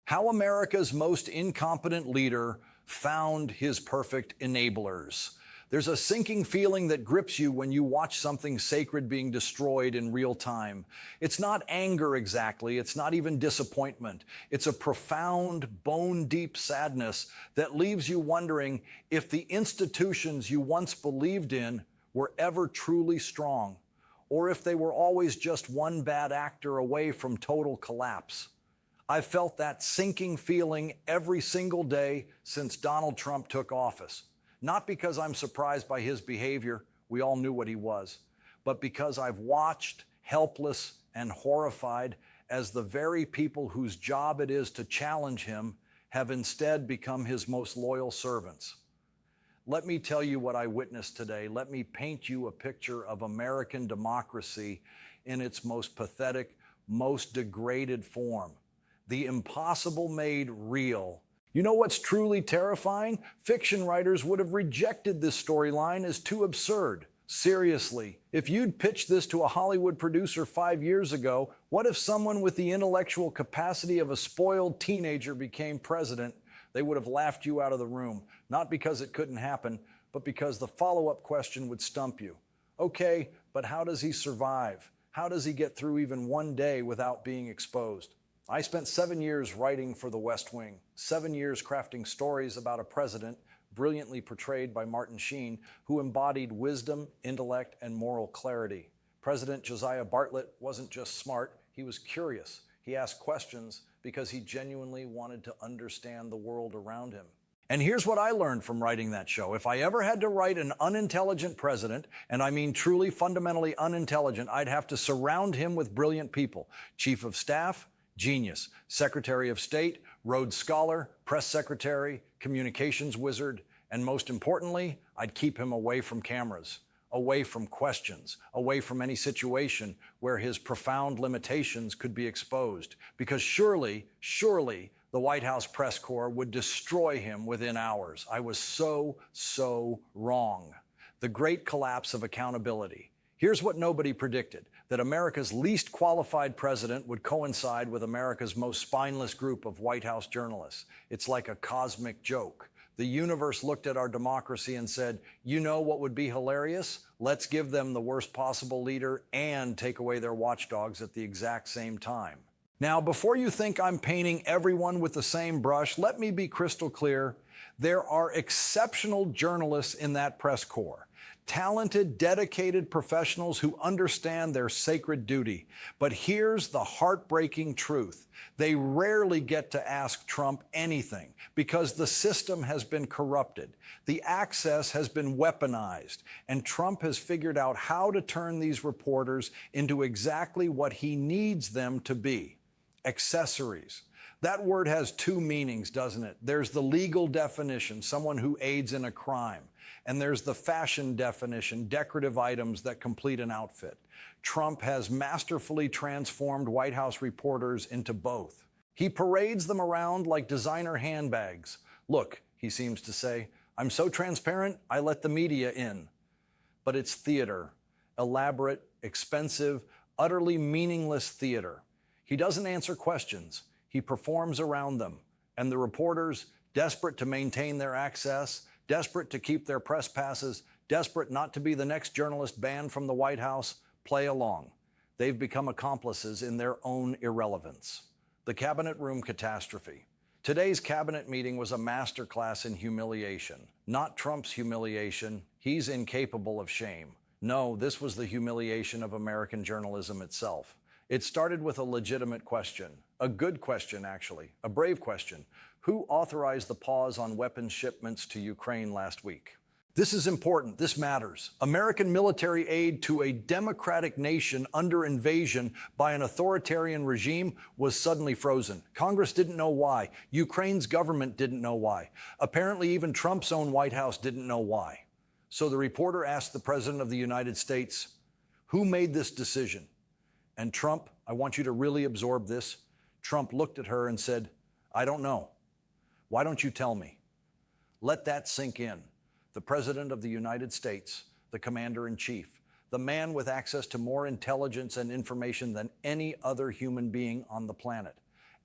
How America's most incompetent leader found his perfect enablers. There's a sinking feeling that grips you when you watch something sacred being destroyed in real time. It's not anger exactly, it's not even disappointment. It's a profound, bone-deep sadness that leaves you wondering if the institutions you once believed in were ever truly strong, or if they were always just one bad actor away from total collapse. I've felt that sinking feeling every single day since Donald Trump took office. Not because I'm surprised by his behavior, we all knew what he was, but because I've watched, helpless and horrified, as the very people whose job it is to challenge him have instead become his most loyal servants. Let me tell you what I witnessed today. Let me paint you a picture of American democracy in its most pathetic, most degraded form. The impossible made real. You know what's truly terrifying? Fiction writers would have rejected this storyline as too absurd. Seriously, if you'd pitched this to a Hollywood producer 5 years ago, what if someone with the intellectual capacity of a spoiled teenager became president? They would have laughed you out of the room, not because it couldn't happen, but because the follow-up question would stump you. Okay, but how does he survive? How does he get through even one day without being exposed? I spent 7 years writing for The West Wing, 7 years crafting stories about a president, brilliantly portrayed by Martin Sheen, who embodied wisdom, intellect, and moral clarity. President Josiah Bartlett wasn't just smart, he was curious. He asked questions because he genuinely wanted to understand the world around him. And here's what I learned from writing that show. If I ever had to write an unintelligent president, and I mean truly fundamentally unintelligent, I'd have to surround him with brilliant people. Chief of Staff, genius. Secretary of State, Rhodes Scholar, press secretary, communications wizard, and most importantly, I'd keep him away from cameras, away from questions, away from any situation where his profound limitations could be exposed. Because surely, the White House press corps would destroy him within hours. I was so wrong. The great collapse of accountability. Here's what nobody predicted, that America's least qualified president would coincide with America's most spineless group of White House journalists. It's like a cosmic joke. The universe looked at our democracy and said, you know what would be hilarious? Let's give them the worst possible leader and take away their watchdogs at the exact same time. Now, before you think I'm painting everyone with the same brush, let me be crystal clear. There are exceptional journalists in that press corps. Talented, dedicated professionals who understand their sacred duty. But here's the heartbreaking truth. They rarely get to ask Trump anything because the system has been corrupted. The access has been weaponized, and Trump has figured out how to turn these reporters into exactly what he needs them to be. Accessories. That word has two meanings, doesn't it? There's the legal definition, someone who aids in a crime. And there's the fashion definition, decorative items that complete an outfit. Trump has masterfully transformed White House reporters into both. He parades them around like designer handbags. Look, he seems to say, I'm so transparent, I let the media in. But it's theater, elaborate, expensive, utterly meaningless theater. He doesn't answer questions. He performs around them. And the reporters, desperate to maintain their access, desperate to keep their press passes, desperate not to be the next journalist banned from the White House, play along. They've become accomplices in their own irrelevance. The cabinet room catastrophe. Today's cabinet meeting was a masterclass in humiliation. Not Trump's humiliation. He's incapable of shame. No, this was the humiliation of American journalism itself. It started with a legitimate question, a good question, actually, a brave question. Who authorized the pause on weapons shipments to Ukraine last week? This is important. This matters. American military aid to a democratic nation under invasion by an authoritarian regime was suddenly frozen. Congress didn't know why. Ukraine's government didn't know why. Apparently, even Trump's own White House didn't know why. So the reporter asked the President of the United States, who made this decision? And Trump, I want you to really absorb this. Trump looked at her and said, I don't know. Why don't you tell me? Let that sink in. The President of the United States, the Commander-in-Chief, the man with access to more intelligence and information than any other human being on the planet,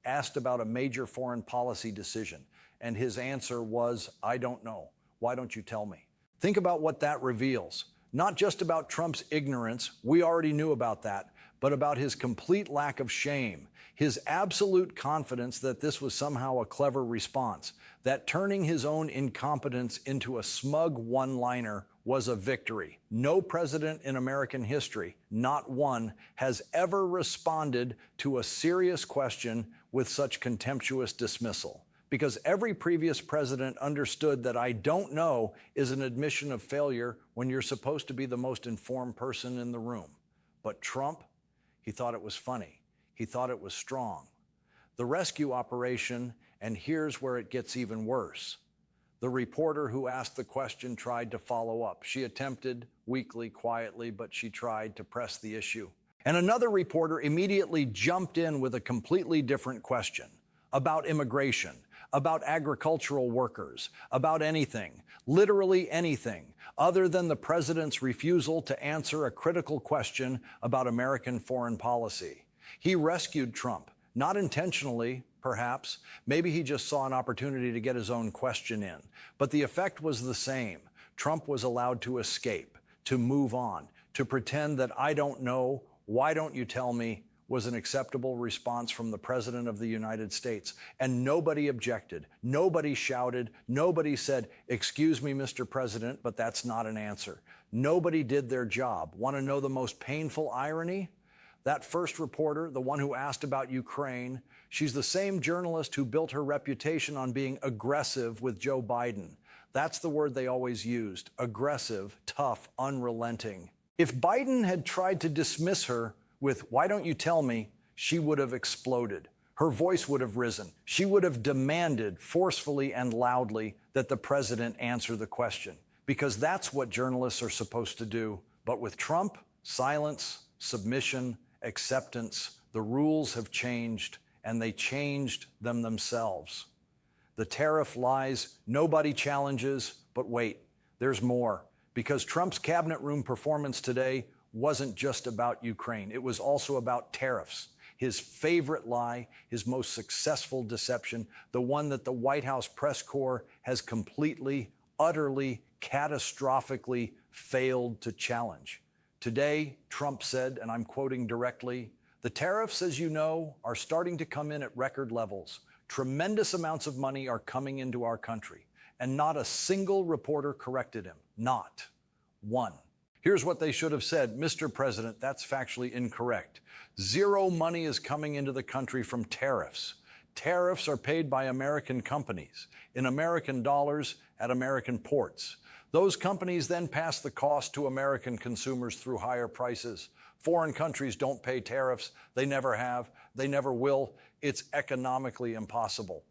asked about a major foreign policy decision, and his answer was, "I don't know. Why don't you tell me?" Think about what that reveals. Not just about Trump's ignorance, we already knew about that, but about his complete lack of shame, his absolute confidence that this was somehow a clever response, that turning his own incompetence into a smug one-liner was a victory. No president in American history, not one, has ever responded to a serious question with such contemptuous dismissal. Because every previous president understood that "I don't know" is an admission of failure when you're supposed to be the most informed person in the room. But Trump, he thought it was funny. He thought it was strong. The rescue operation, and here's where it gets even worse. The reporter who asked the question tried to follow up. She attempted, weakly, quietly, but she tried to press the issue. And another reporter immediately jumped in with a completely different question about immigration, about agricultural workers, about anything, literally anything, other than the president's refusal to answer a critical question about American foreign policy. He rescued Trump, not intentionally, perhaps. Maybe he just saw an opportunity to get his own question in. But the effect was the same. Trump was allowed to escape, to move on, to pretend that "I don't know, why don't you tell me" was an acceptable response from the President of the United States. And nobody objected. Nobody shouted. Nobody said, "Excuse me, Mr. President, but that's not an answer." Nobody did their job. Want to know the most painful irony? That first reporter, the one who asked about Ukraine, she's the same journalist who built her reputation on being aggressive with Joe Biden. That's the word they always used: aggressive, tough, unrelenting. If Biden had tried to dismiss her with "Why don't you tell me?" she would have exploded. Her voice would have risen. She would have demanded forcefully and loudly that the president answer the question, because that's what journalists are supposed to do. But with Trump, silence, submission, acceptance. The rules have changed, and they changed them themselves. The tariff lies nobody challenges, but wait, there's more. Because Trump's cabinet room performance today wasn't just about Ukraine. It was also about tariffs. His favorite lie, his most successful deception, the one that the White House press corps has completely, utterly, catastrophically failed to challenge. Today, Trump said, and I'm quoting directly, "The tariffs, as you know, are starting to come in at record levels. Tremendous amounts of money are coming into our country." And not a single reporter corrected him. Not one. Here's what they should have said: "Mr. President, that's factually incorrect. Zero money is coming into the country from tariffs. Tariffs are paid by American companies in American dollars at American ports. Those companies then pass the cost to American consumers through higher prices. Foreign countries don't pay tariffs. They never have. They never will. It's economically impossible."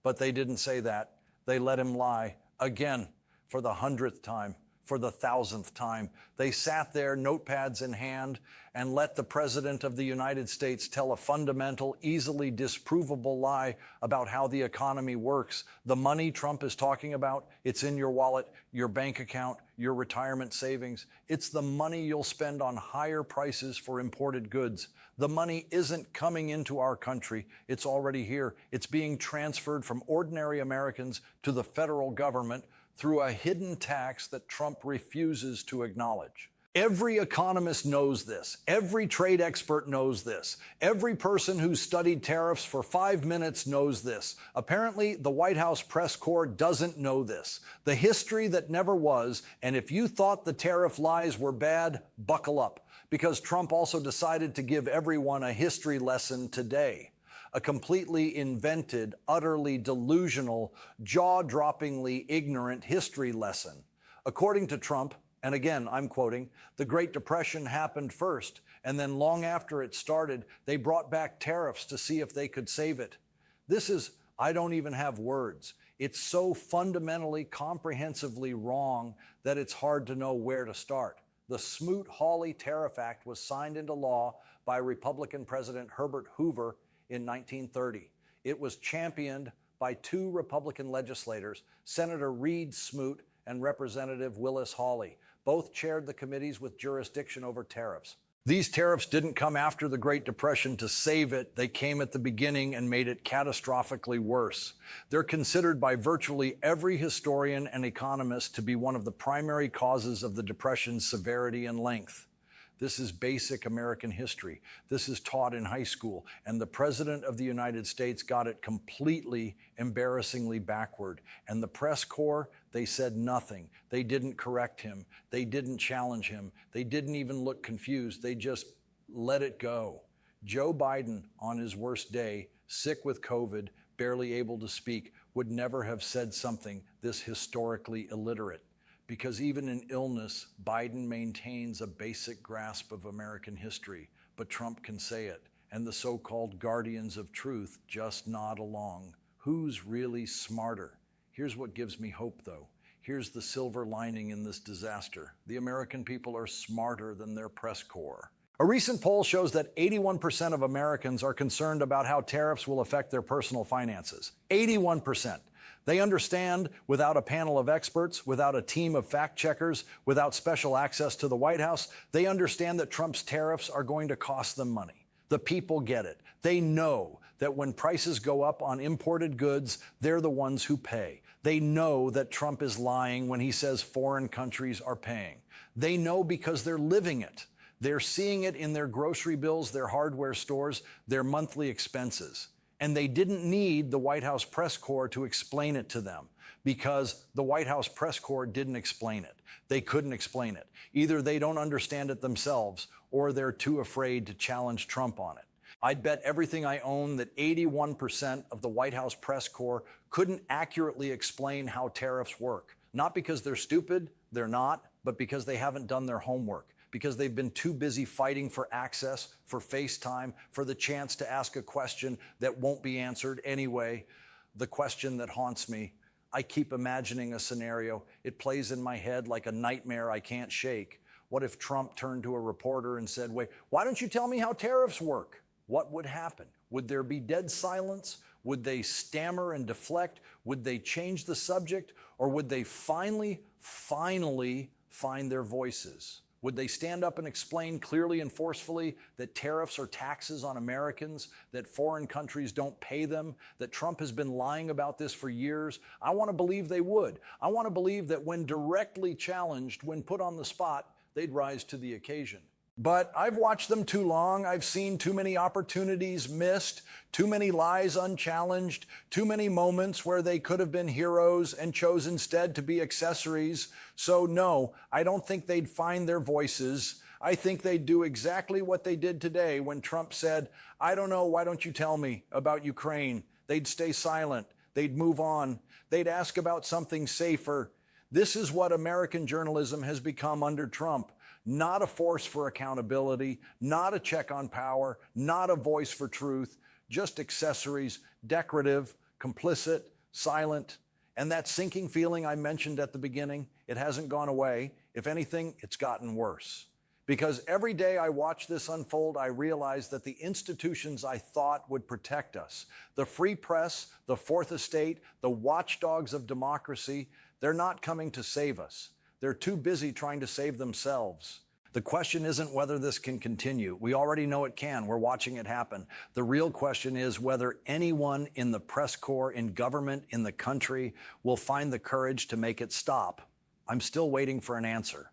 But they didn't say that. They let him lie again for the 100th time. For the 1,000th time. They sat there, notepads in hand, and let the President of the United States tell a fundamental, easily disprovable lie about how the economy works. The money Trump is talking about, it's in your wallet, your bank account, your retirement savings. It's the money you'll spend on higher prices for imported goods. The money isn't coming into our country. It's already here. It's being transferred from ordinary Americans to the federal government through a hidden tax that Trump refuses to acknowledge. Every economist knows this. Every trade expert knows this. Every person who's studied tariffs for 5 minutes knows this. Apparently, the White House press corps doesn't know this. The history that never was, and if you thought the tariff lies were bad, buckle up, because Trump also decided to give everyone a history lesson today. A completely invented, utterly delusional, jaw-droppingly ignorant history lesson. According to Trump, and again, I'm quoting, "The Great Depression happened first, and then long after it started, they brought back tariffs to see if they could save it." This is, I don't even have words. It's so fundamentally, comprehensively wrong that it's hard to know where to start. The Smoot-Hawley Tariff Act was signed into law by Republican President Herbert Hoover in 1930. It was championed by 2 Republican legislators, Senator Reed Smoot and Representative Willis Hawley. Both chaired the committees with jurisdiction over tariffs. These tariffs didn't come after the Great Depression to save it. They came at the beginning and made it catastrophically worse. They're considered by virtually every historian and economist to be one of the primary causes of the Depression's severity and length. This is basic American history. This is taught in high school, and the President of the United States got it completely, embarrassingly backward. And the press corps, they said nothing. They didn't correct him. They didn't challenge him. They didn't even look confused. They just let it go. Joe Biden, on his worst day, sick with COVID, barely able to speak, would never have said something this historically illiterate. Because even in illness, Biden maintains a basic grasp of American history, but Trump can say it, and the so-called guardians of truth just nod along. Who's really smarter? Here's what gives me hope, though. Here's the silver lining in this disaster. The American people are smarter than their press corps. A recent poll shows that 81% of Americans are concerned about how tariffs will affect their personal finances. 81%. They understand, without a panel of experts, without a team of fact checkers, without special access to the White House, they understand that Trump's tariffs are going to cost them money. The people get it. They know that when prices go up on imported goods, they're the ones who pay. They know that Trump is lying when he says foreign countries are paying. They know because they're living it. They're seeing it in their grocery bills, their hardware stores, their monthly expenses. And they didn't need the White House press corps to explain it to them because the White House press corps didn't explain it. They couldn't explain it. Either they don't understand it themselves or they're too afraid to challenge Trump on it. I'd bet everything I own that 81% of the White House press corps couldn't accurately explain how tariffs work. Not because they're stupid, they're not, but because they haven't done their homework. Because they've been too busy fighting for access, for FaceTime, for the chance to ask a question that won't be answered anyway. The question that haunts me. I keep imagining a scenario. It plays in my head like a nightmare I can't shake. What if Trump turned to a reporter and said, "Wait, why don't you tell me how tariffs work?" What would happen? Would there be dead silence? Would they stammer and deflect? Would they change the subject? Or would they finally find their voices? Would they stand up and explain clearly and forcefully that tariffs are taxes on Americans, that foreign countries don't pay them, that Trump has been lying about this for years? I want to believe they would. I want to believe that when directly challenged, when put on the spot, they'd rise to the occasion. But I've watched them too long. I've seen too many opportunities missed, too many lies unchallenged, too many moments where they could have been heroes and chose instead to be accessories. So no, I don't think they'd find their voices. I think they'd do exactly what they did today when Trump said, "I don't know, why don't you tell me about Ukraine?" They'd stay silent. They'd move on. They'd ask about something safer. This is what American journalism has become under Trump. Not a force for accountability, not a check on power, not a voice for truth, just accessories, decorative, complicit, silent. And that sinking feeling I mentioned at the beginning, it hasn't gone away. If anything, it's gotten worse. Because every day I watch this unfold, I realize that the institutions I thought would protect us, the free press, the Fourth Estate, the watchdogs of democracy, they're not coming to save us. They're too busy trying to save themselves. The question isn't whether this can continue. We already know it can. We're watching it happen. The real question is whether anyone in the press corps, in government, in the country will find the courage to make it stop. I'm still waiting for an answer.